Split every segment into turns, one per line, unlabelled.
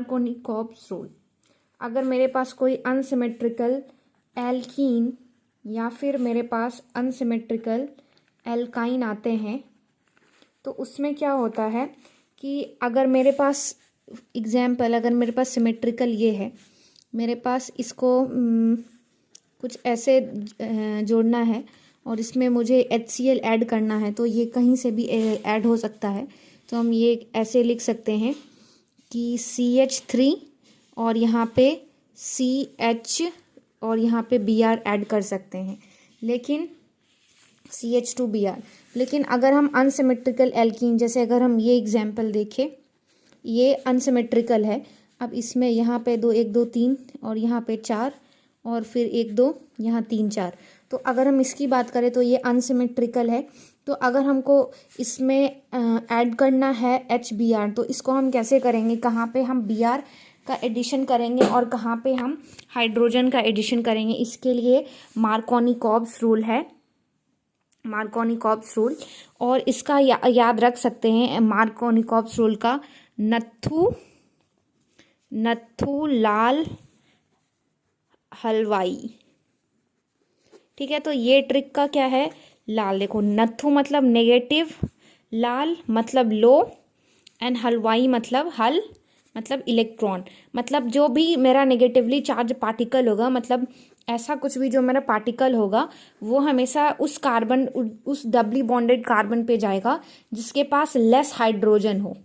Markovnikov-cops rule. अगर मेरे पास कोई अनसिमेट्रिकल एल्कीन या फिर मेरे पास अनसिमेट्रिकल एल्काइन आते हैं तो उसमें क्या होता है कि अगर मेरे पास अगर मेरे पास सिमेट्रिकल ये है, मेरे पास इसको कुछ ऐसे जोड़ना है और इसमें मुझे HCl ऐड करना है, तो ये कहीं से भी ऐड हो सकता है। तो हम ये ऐसे लिख सकते हैं कि CH3 और यहाँ पे CH और यहाँ पे Br ऐड कर सकते हैं, लेकिन CH2Br। लेकिन अगर हम अनसिमेट्रिकल एल्कीन, जैसे अगर हम ये एग्जाम्पल देखें, ये अनसिमेट्रिकल है। अब इसमें यहाँ पे 2 1 2 3 और यहाँ पे 4 और फिर 1 2 यहाँ 3 4। तो अगर हम इसकी बात करें तो ये अनसिमेट्रिकल है। तो अगर हमको इसमें ऐड करना है HBr, तो इसको हम कैसे करेंगे, कहाँ पे हम Br का एडिशन करेंगे और कहाँ पे हम हाइड्रोजन का एडिशन करेंगे, इसके लिए मार्कोनी-कॉप्स रूल है, मार्कोनी-कॉप्स रूल। और इसका याद रख सकते हैं मार्कोनी-कॉप्स रूल का, नत्थु लाल हलवाई। ठीक है, तो ये ट्रिक का क्या है, लाल देखो, नत्थु मतलब नेगेटिव, लाल मतलब लो, एंड हलवाई मतलब हल मतलब इलेक्ट्रॉन। मतलब जो भी मेरा नेगेटिवली चार्ज पार्टिकल होगा, मतलब ऐसा कुछ भी जो मेरा पार्टिकल होगा, वो हमेशा उस डबली बॉन्डेड कार्बन पे जाएगा जिसके पास लेस हाइड्रोजन हो।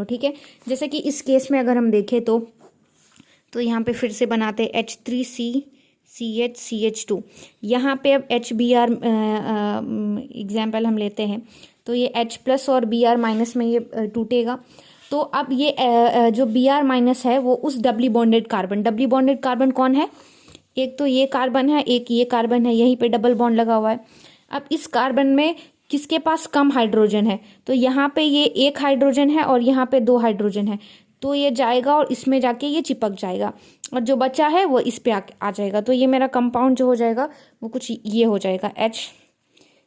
ठीक है, जैसे कि इस केस में अगर हम देखें तो यहाँ पे फिर से बनाते H3CCH2। यहाँ पे अब HBr एग्जाम्पल हम लेते हैं, तो ये H+ और Br- में ये टूटेगा। तो अब ये जो Br- है वो उस डबली बॉन्डेड कार्बन कौन है, एक तो ये कार्बन है, एक ये कार्बन है, यहीं पे डबल बॉन्ड लगा हुआ है। अब इस कार्बन में किसके पास कम हाइड्रोजन है, तो यहाँ पे ये 1 हाइड्रोजन है और यहाँ पे 2 हाइड्रोजन है, तो ये जाएगा और इसमें जाके ये चिपक जाएगा और जो बचा है वो इस पे आ जाएगा। तो ये मेरा कंपाउंड जो हो जाएगा वो कुछ ये हो जाएगा,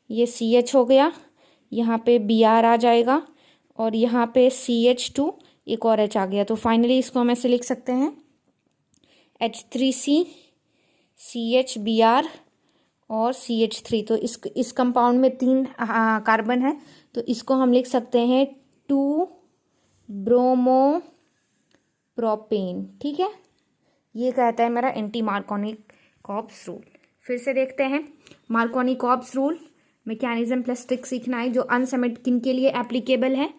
ये CH हो गया, यहाँ पे Br आ जाएगा और यहाँ पे CH2, एक और H आ गया। तो फाइनली इसको हम ऐसे लिख सकते हैं H3C CH Br और CH3। तो इस कंपाउंड में 3 कार्बन है, तो इसको हम लिख सकते हैं 2 ब्रोमोप्रोपेन। ठीक है, ये कहता है मेरा एंटी मार्कोनी-कॉप्स रूल। फिर से देखते हैं Markovnikov-cops rule, mechanism plus trick सीखना है जो अनसिमेट्रिकल के लिए एप्लीकेबल है।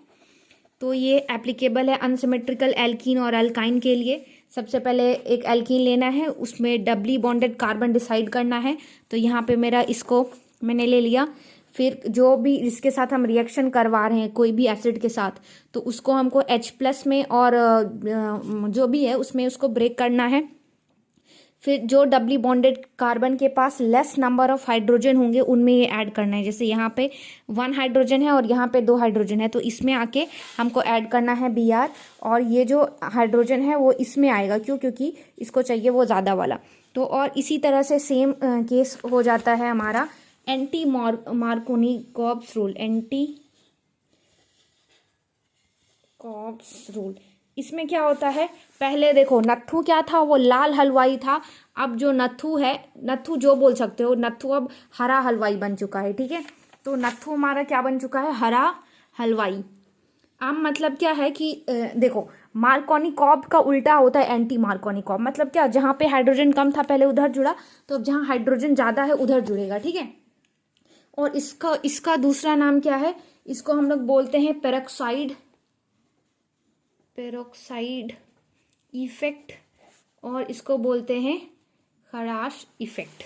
तो ये एप्लीकेबल है अनसिमेट्रिकल एल्कीन और अल्काइन के लिए। सबसे पहले एक एल्कीन लेना है, उसमें डबली बॉन्डेड कार्बन डिसाइड करना है। तो यहाँ पे मेरा इसको मैंने ले लिया। फिर जो भी इसके साथ हम रिएक्शन करवा रहे हैं कोई भी एसिड के साथ, तो उसको हमको H+ में और जो भी है उसमें उसको ब्रेक करना है। फिर जो डबली बॉन्डेड कार्बन के पास लेस नंबर ऑफ हाइड्रोजन होंगे उनमें ये ऐड करना है। जैसे यहाँ पे 1 हाइड्रोजन है और यहाँ पे 2 हाइड्रोजन है, तो इसमें आके हमको ऐड करना है Br, और ये जो हाइड्रोजन है वो इसमें आएगा, क्योंकि इसको चाहिए वो ज़्यादा वाला। तो और इसी तरह से सेम केस हो जाता है हमारा एंटी मार्कोनी-कॉप्स रूल। इसमें क्या होता है, पहले देखो नत्थु क्या था, वो लाल हलवाई था। अब जो नत्थु है, नत्थु जो बोल सकते हो, नत्थु अब हरा हलवाई बन चुका है। ठीक है, तो नत्थु हमारा क्या बन चुका है, हरा हलवाई। अब मतलब क्या है कि देखो मार्कोनी-कॉप का उल्टा होता है एंटी मार्कोनी-कॉप। मतलब क्या, जहाँ पे हाइड्रोजन कम था पहले उधर जुड़ा, तो अब जहाँ हाइड्रोजन ज़्यादा है उधर जुड़ेगा। ठीक है, और इसका दूसरा नाम क्या है, इसको हम लोग बोलते हैं पेरोक्साइड इफेक्ट, और इसको बोलते हैं खराश इफेक्ट,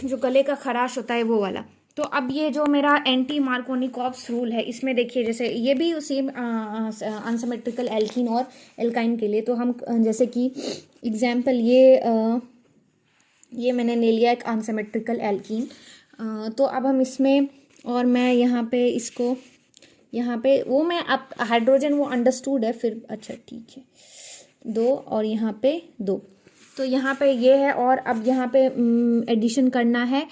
जो गले का खराश होता है वो वाला। तो अब ये जो मेरा एंटी मार्कोनी-कॉप्स रूल है, इसमें देखिए जैसे ये भी सेम अनसिमेट्रिकल एल्कीन और एल्काइन के लिए। तो हम जैसे कि एग्जाम्पल ये मैंने ले लिया एक अनसिमेट्रिकल एल्कीन। तो अब हम इसमें, और मैं यहाँ पे इसको, यहाँ पे वो मैं अब हाइड्रोजन वो अंडरस्टूड है, फिर अच्छा ठीक है 2 और यहाँ पे 2, तो यहाँ पे ये है। और अब यहाँ पे एडिशन करना है,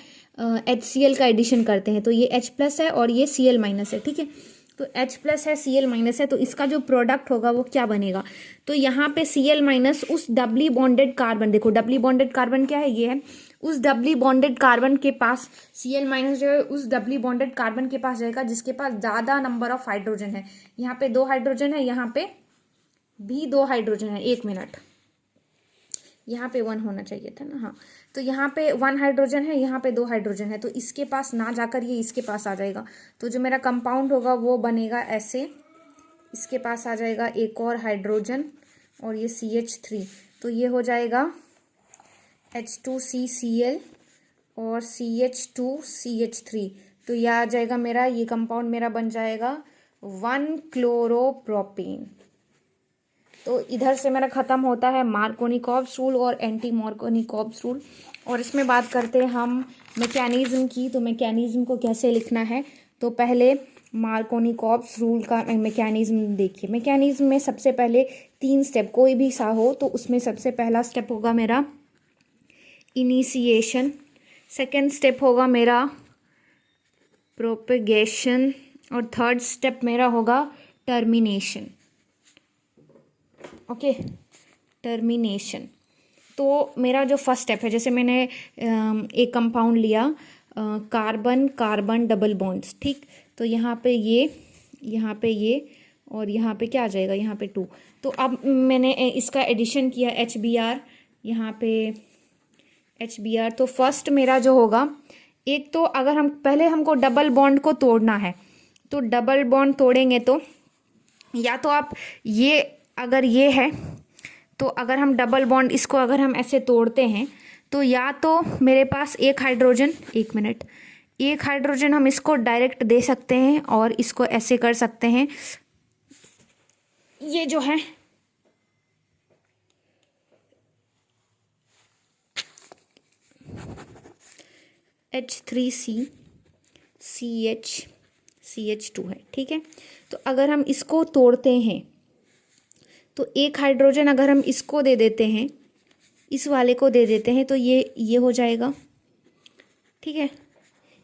HCl का एडिशन करते हैं, तो ये H+ है और ये Cl- है। ठीक है, तो H प्लस है, Cl माइनस है, तो इसका जो प्रोडक्ट होगा वो क्या बनेगा, तो यहाँ पे Cl माइनस उस डबली बॉन्डेड कार्बन, देखो डबली बॉन्डेड कार्बन क्या है, ये है, उस डबली बॉन्डेड कार्बन के पास Cl माइनस जो है उस डबली बॉन्डेड कार्बन के पास जाएगा जिसके पास ज़्यादा नंबर ऑफ हाइड्रोजन है। यहाँ पे 2 हाइड्रोजन है, यहाँ पे भी 2 हाइड्रोजन है, 1 मिनट, यहाँ पे 1 होना चाहिए था ना, हाँ, तो यहाँ पे 1 हाइड्रोजन है, यहाँ पे 2 हाइड्रोजन है, तो इसके पास ना जाकर ये इसके पास आ जाएगा। तो जो मेरा कंपाउंड होगा वो बनेगा ऐसे, इसके पास आ जाएगा एक और हाइड्रोजन और ये CH3, तो ये हो जाएगा H2CCl और CH2CH3, तो ये आ जाएगा मेरा, ये कंपाउंड मेरा बन जाएगा 1-क्लोरोप्रोपेन। तो इधर से मेरा ख़त्म होता है मार्कोनिकॉव्स रूल और एंटी मार्कोनिकॉव्स रूल। और इसमें बात करते हैं हम मैकेनिज़्म की। तो मैकेनिज़्म को कैसे लिखना है, तो पहले मार्कोनिकॉव्स रूल का मैकेनिज़्म देखिए। मैकेनिज़्म में सबसे पहले 3 स्टेप कोई भी सा हो, तो उसमें सबसे पहला स्टेप होगा मेरा इनिशिएशन, सेकेंड स्टेप होगा मेरा प्रोपेगेशन और थर्ड स्टेप मेरा होगा टर्मिनेशन। Okay, termination. तो मेरा जो फर्स्ट स्टेप है, जैसे मैंने एक कंपाउंड लिया, कार्बन कार्बन डबल बॉन्ड्स, ठीक, तो यहाँ पे ये और यहाँ पे क्या आ जाएगा, यहाँ पे 2। तो अब मैंने इसका एडिशन किया HBr, यहाँ पे HBr। तो फर्स्ट मेरा जो होगा, एक तो अगर हम पहले हमको डबल बॉन्ड को तोड़ना है, तो डबल बॉन्ड तोड़ेंगे तो या तो आप ये, अगर ये है तो अगर हम डबल बॉन्ड इसको अगर हम ऐसे तोड़ते हैं तो या तो मेरे पास एक हाइड्रोजन, 1 मिनट, एक हाइड्रोजन हम इसको डायरेक्ट दे सकते हैं और इसको ऐसे कर सकते हैं, ये जो है H3CCH2 है, ठीक है। तो अगर हम इसको तोड़ते हैं तो एक हाइड्रोजन अगर हम इसको दे देते हैं, इस वाले को दे देते हैं, तो ये हो जाएगा, ठीक है।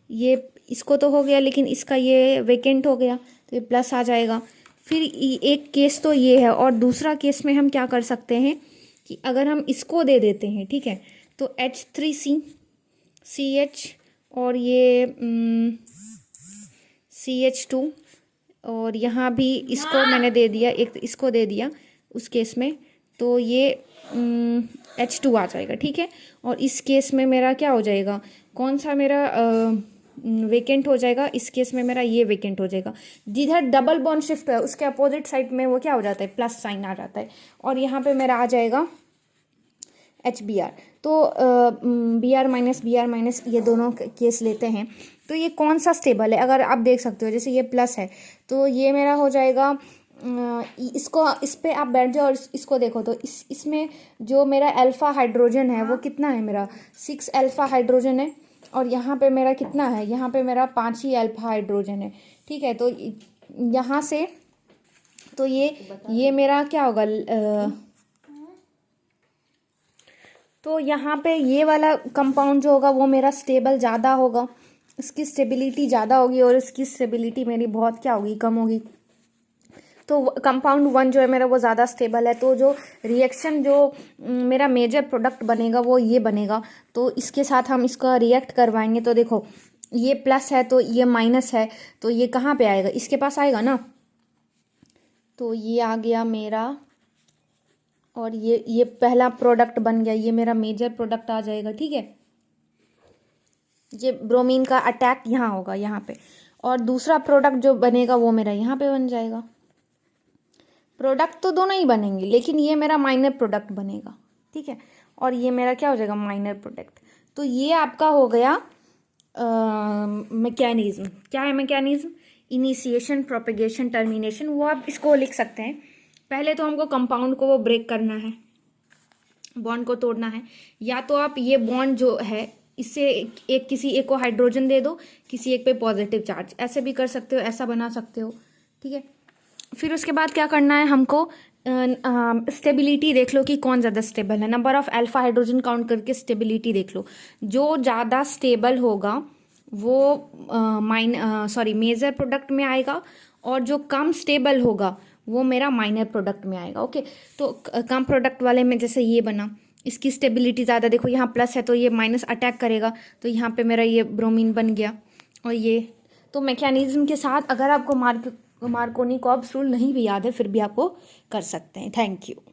ये इसको तो हो गया, लेकिन इसका ये वेकेंट हो गया, तो ये प्लस आ जाएगा। फिर एक केस तो ये है, और दूसरा केस में हम क्या कर सकते हैं कि अगर हम इसको दे देते हैं, ठीक है, तो H3CCH और ये CH2 और यहाँ भी इसको मैंने दे दिया, एक इसको दे दिया उस केस में, तो ये H2 आ जाएगा, ठीक है। और इस केस में मेरा क्या हो जाएगा, कौन सा मेरा वेकेंट हो जाएगा, इस केस में मेरा ये वेकेंट हो जाएगा। जिधर डबल बॉन्ड शिफ्ट है उसके अपोजिट साइड में वो क्या हो जाता है, प्लस साइन आ जाता है, और यहाँ पे मेरा आ जाएगा HBr। तो Br माइनस ये दोनों केस लेते हैं, तो ये कौन सा स्टेबल है, अगर आप देख सकते हो, जैसे ये प्लस है तो ये मेरा हो जाएगा, इस पे आप बैठ जाओ और इसको देखो, तो इसमें जो मेरा अल्फ़ा हाइड्रोजन है वो कितना है, मेरा 6 अल्फ़ा हाइड्रोजन है, और यहाँ पे मेरा कितना है, यहाँ पे मेरा 5 ही अल्फ़ा हाइड्रोजन है, ठीक है। तो यहाँ से तो ये मेरा क्या होगा, तो यहाँ पे ये वाला कंपाउंड जो होगा वो मेरा स्टेबल ज़्यादा होगा, इसकी स्टेबिलिटी ज़्यादा होगी, और इसकी स्टेबिलिटी मेरी बहुत क्या होगी, कम होगी। तो कंपाउंड 1 जो है मेरा वो ज़्यादा स्टेबल है, तो जो रिएक्शन जो मेरा मेजर प्रोडक्ट बनेगा वो ये बनेगा। तो इसके साथ हम इसका रिएक्ट करवाएंगे, तो देखो ये प्लस है तो ये माइनस है, तो ये कहाँ पे आएगा, इसके पास आएगा ना, तो ये आ गया मेरा, और ये पहला प्रोडक्ट बन गया, ये मेरा मेजर प्रोडक्ट आ जाएगा, ठीक है। ये ब्रोमीन का अटैक यहाँ होगा, यहाँ पे, और दूसरा प्रोडक्ट जो बनेगा वो मेरा यहाँ पे बन जाएगा। प्रोडक्ट तो दोनों ही बनेंगे, लेकिन ये मेरा माइनर प्रोडक्ट बनेगा, ठीक है, और ये मेरा क्या हो जाएगा, माइनर प्रोडक्ट। तो ये आपका हो गया मैकेनिज्म। क्या है मैकेनिज्म, इनिशिएशन, प्रोपेगेशन, टर्मिनेशन, वो आप इसको लिख सकते हैं। पहले तो हमको कंपाउंड को वो ब्रेक करना है, बॉन्ड को तोड़ना है, या तो आप ये बॉन्ड जो है इससे किसी एक को हाइड्रोजन दे दो, किसी एक पे पॉजिटिव चार्ज, ऐसे भी कर सकते हो, ऐसा बना सकते हो, ठीक है। फिर उसके बाद क्या करना है हमको, स्टेबिलिटी देख लो कि कौन ज़्यादा स्टेबल है, number of alpha hydrogen count करके स्टेबिलिटी देख लो। जो ज़्यादा स्टेबल होगा वो मेजर प्रोडक्ट में आएगा, और जो कम स्टेबल होगा वो मेरा माइनर प्रोडक्ट में आएगा। ओके, तो कम प्रोडक्ट वाले में जैसे ये बना, इसकी स्टेबिलिटी ज़्यादा, देखो यहाँ प्लस है तो ये माइनस अटैक करेगा, तो यहाँ पे मेरा ये ब्रोमीन बन गया। और ये तो मैकेनिज्म के साथ, अगर आपको मार्कोनी-कॉब्स रूल नहीं भी याद है फिर भी आपको कर सकते हैं। Thank you.